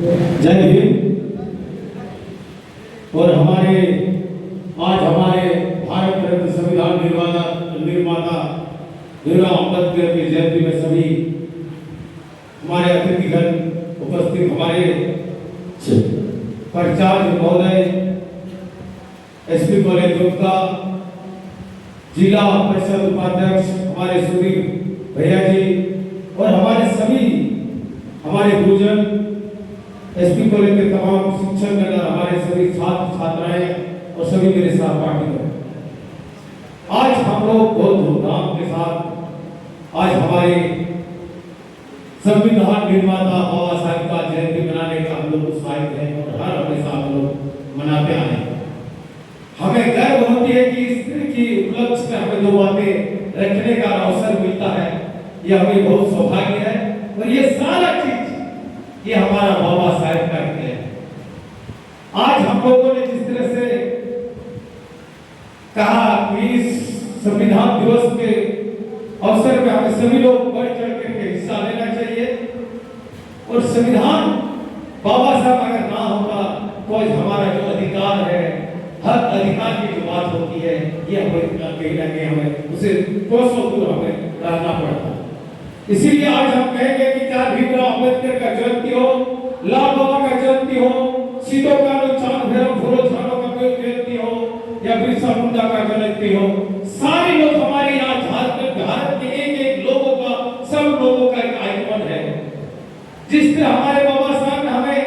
जय हिंद। और हमारे भारत रत्न संविधान निर्माता भीमराव अम्बेडकर की जयंती में सभी हमारे अतिथिगण उपस्थित, हमारे प्राचार्य महोदय, एसपी कॉलेज दुमका, जिला परिषद उपाध्यक्ष हमारे सुधीर भैया जी, और हमारे गुरुजन, एसपी कॉलेज के तमाम शिक्षक, हमारे सभी छात्र छात्राएं और सभी मेरे सहपाठी। आज हम लोग बहुत धूमधाम के साथ आज हमारे संविधान निर्माता बाबा साहब का जयंती मनाने का हम लोग उत्साहित हैं और हर हमेशा हम लोग मनाते आए हैं। हमें गर्व होती है कि इस तरह की उपलक्ष्य में हमें दो बातें रखने का अवसर मिलता है, यह हमें बहुत सौभाग्य है। और ये सारा चीज ये हमारा बाबा साहब का है। आज हम लोगों ने जिस तरह से कहा कि इस संविधान दिवस के अवसर में हमें सभी लोग बढ़ चढ़ करके हिस्सा लेना चाहिए। और संविधान बाबा साहब अगर ना होता तो आज हमारा जो अधिकार है, हर अधिकार की जो बात होती है, ये हमें कहीं ना कहीं हमें उसे कोसों दूर हमें रहना पड़ता। इसीलिए आज हम कहेंगे कि चाहे भीमराव अम्बेडकर का जयंती हो, लाल बाबा का जयंती हो, सीधो कानू चांद भैरव फूलो झाड़ों का जयंती हो, या बिरसा मुंडा का जयंती हो, सारे लोग हमारे यहाँ भारत के एक लोगों का, सब लोगों का एक आइकन है। जिस तरह हमारे बाबा साहब ने हमें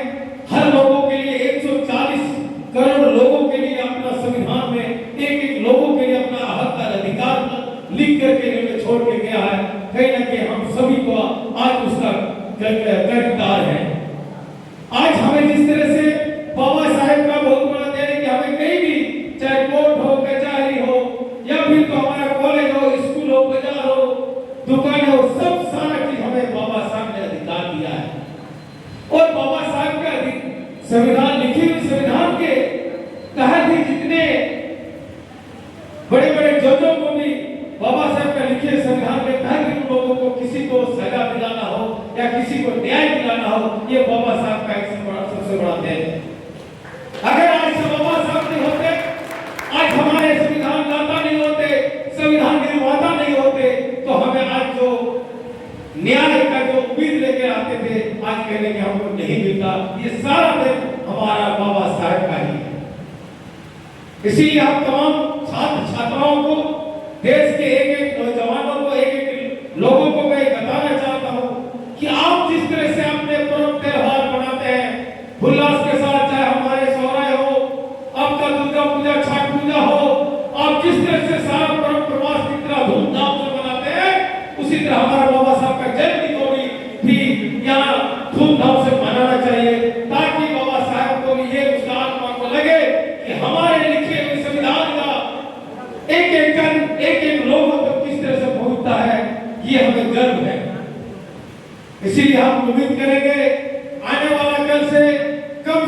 हर लोगों के लिए 140 करोड़ लोगों के लिए अपना संविधान में एक लोगों के लिए अपना हक और अधिकार लिख करके छोड़ के गया है। कहीं ना कहीं हम सभी को आज उसका कर्तव्य है। आज हमें जिस तरह से बाबा साहब का बहुत बड़ा देन है कि हमें कहीं भी, चाहे कोर्ट हो, कचहरी हो, या फिर तो हमारा कॉलेज हो, स्कूल हो, बाजार हो, दुकान हो, सब सारा चीज हमें बाबा साहब ने अधिकार दिया है। और बाबा साहब का संविधान, लिखी हुई संविधान के तहत ही जितने बड़े बड़े जजों को भी बाबा साहब का लिखे संविधान के तहत उन लोगों को किसी को सजा दिलाना हो या किसी को न्याय दिलाना हो, ये बाबा साहब का एक सबसे बड़ा देन है। अगर आज से बाबा साहब नहीं होते, आज हमारे संविधान दाता नहीं होते, संविधान निर्माता नहीं होते, तो हमें आज जो न्याय का जो उम्मीद लेके आते थे, आज कहने के हमको नहीं मिलता। ये सारा देन हमारा बाबा साहब का ही है। इसीलिए हम तमाम छात्र छात्राओं को, देश के एक नौजवानों को, एक लोगों को मैं बताना चाहता हूँ कि आप जिस तरह से अपने पर्व त्योहार मनाते हैं उल्लास के साथ, चाहे हमारे सोहराय हो, आपका दुर्गा पूजा, छठ पूजा हो, आप जिस तरह से सारा पर्व प्रवास की तरह धूमधाम से मनाते हैं, उसी तरह हमारे बाबा साहब का जयंती को भी यहाँ धूमधाम से मनाना चाहिए, ताकि बाबा साहब को भी ये उसका आत्मा को लगे कि हमारे लिखे हुए संविधान का एक लोगों तक किस तरह से पहुंचता है, ये हमें गर्व है। इसीलिए हम उम्मीद करेंगे आने वाला कल से कम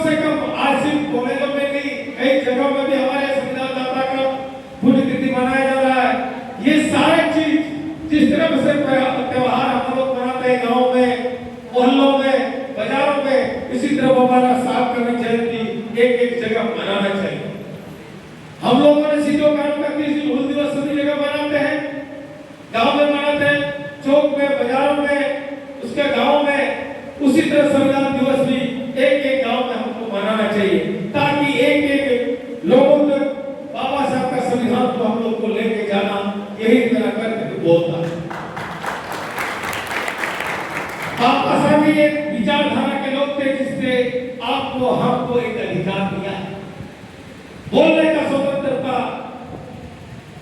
आज सिर्फ कॉलेजों में नहीं, कई जगहों में भी हमारे संविधान दाता का पुण्यतिथि मनाया जा रहा है। ये सारे चीज जिस तरह से त्योहार हम लोग मनाते हैं गाँव में, मोहल्लों में, बाजारों में, इसी तरह बाबा साहब का भी जयंती एक जगह मनाना चाहिए। हम लोगों ने सीधो कानून का हूल दिवस सभी जगह मनाते हैं, गांव में मनाते हैं, चौक में, बाजारों में, उसके गांव में। उसी तरह संविधान दिवस भी एक गांव में हमको मनाना चाहिए, ताकि एक लोगों तक बाबा साहब का संविधान को हम लोग को लेके जाना, यही मेरा कर्तव्य बोलता है। बाबा साहब भी एक विचारधारा के लोग थे जिसने आपको हमको एक अधिकार दिया है, बोलने का स्वतंत्रता,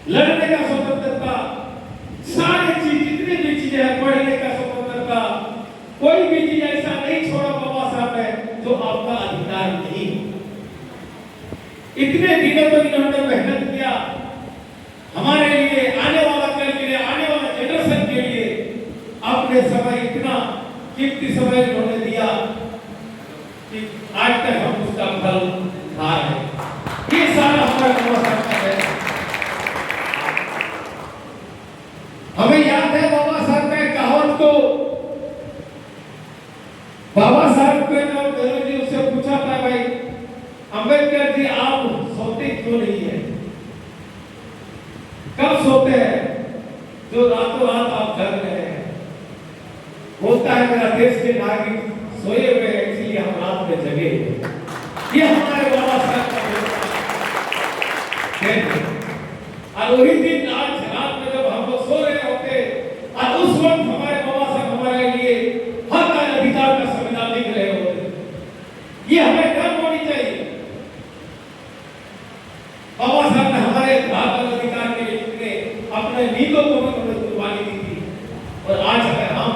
लड़ने का स्वतंत्रता, सारी चीज जितनी भी चीजें हैं, पढ़ने का स्वतंत्रता, कोई भी चीज ऐसा नहीं छोड़ा बाबा साहब ने जो आपका अधिकार नहीं। इतने दिनों तक इन्होंने मेहनत किया हमारे लिए, आने वाला कल के लिए, आने वाला जनरेशन के लिए अपने समय, इतना कीमती समय इन्होंने दिया कि आज तक हम उसका फल खा रहे हैं। ये सारा हमारा बाबा साहब का है। हमें याद है बाबा साहब का कहावत को, बाबा साहब के नाम होता है मेरा देश के नागरिक सोए हुए हैं, इसलिए हम रात में जगे हुए हैं। ये हमारे बाबा साहब का और वही दिन आज रात में जब हम लोग सो रहे होते और उस वक्त हमारे बाबा साहब हमारे लिए हक और अधिकार का संविधान लिख रहे होते। ये हमें गर्व होनी चाहिए। बाबा साहब ने हमारे हक और अधिकार के लिए अपने नींदों को भी उन्होंने कुर्बानी दी थी। और आज अगर हम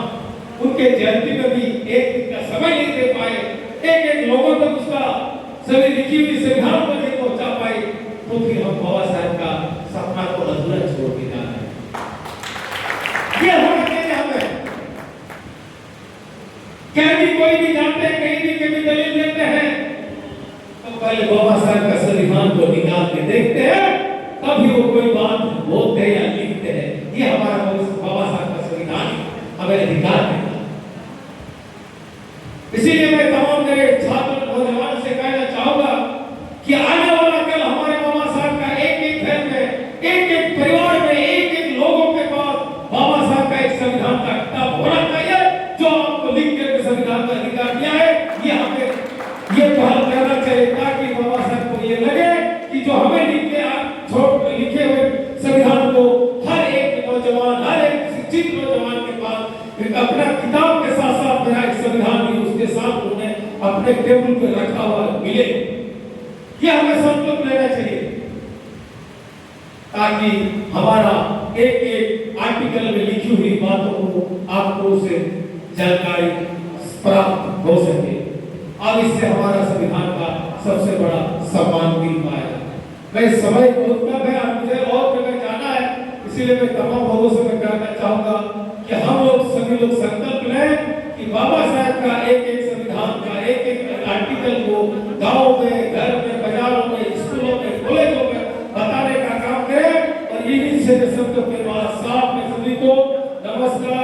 उनके जयंती में भी एक दिन का समय नहीं दे पाए, एक एक लोगों तक उसका सभी लिखी हुई संविधान पर नहीं पहुंचा पाए, तो फिर हम बाबा साहब का सपना को अधूरा छोड़ के जा रहे हैं। ये होना चाहिए हमें। कहीं कोई भी जानते हैं, कहीं भी दलील देते हैं, तो पहले बाबा साहब का संविधान को निकाल के देखते हैं, तभी वो कोई बात बोलते हैं या लिखते हैं। ये हमारा बाबा साहब का संविधान हमें अधिकार है। इसीलिए मैं तमाम मेरे छात्र नौजवान से कहना चाहूंगा कि आने वाला कल हमारे बाबा साहब का एक एक घर में, एक एक परिवार में, एक एक लोगों के पास बाबा साहब का एक संविधान का किताब होना चाहिए, जो आपको लिख के संविधान का अधिकार दिया है। ये हमें ये पहल करना चाहिए, ताकि बाबा साहब को ये लगे कि जो हमें लिखे हुए संविधान को हर एक नौजवान, हर एक शिक्षित नौजवान के पास एक अपना किताब के साथ साथ मेरा एक संविधान भी उसके साथ उन्हें अपने टेबल पे रखा हुआ मिले। ये हमें संकल्प लेना चाहिए, ताकि हमारा एक एक आर्टिकल में लिखी हुई बातों को आपको उसे जानकारी प्राप्त हो सके और इससे हमारा संविधान का सबसे बड़ा सम्मान मिल पाएगा। मैं समय बहुत कम है, मुझे और जगह जाना है, इसीलिए मैं तमाम लोगों से मैं कहना चाहूंगा कि हम लोग सभी लोग संकल्प लें कि बाबा साहब का एक एक संविधान का एक एक आर्टिकल को गांव में, घर में, बाजारों में, स्कूलों में, कॉलेजों में बताने का काम करें। और इन्हीं से शब्दों के बाद साथ में सभी को नमस्कार।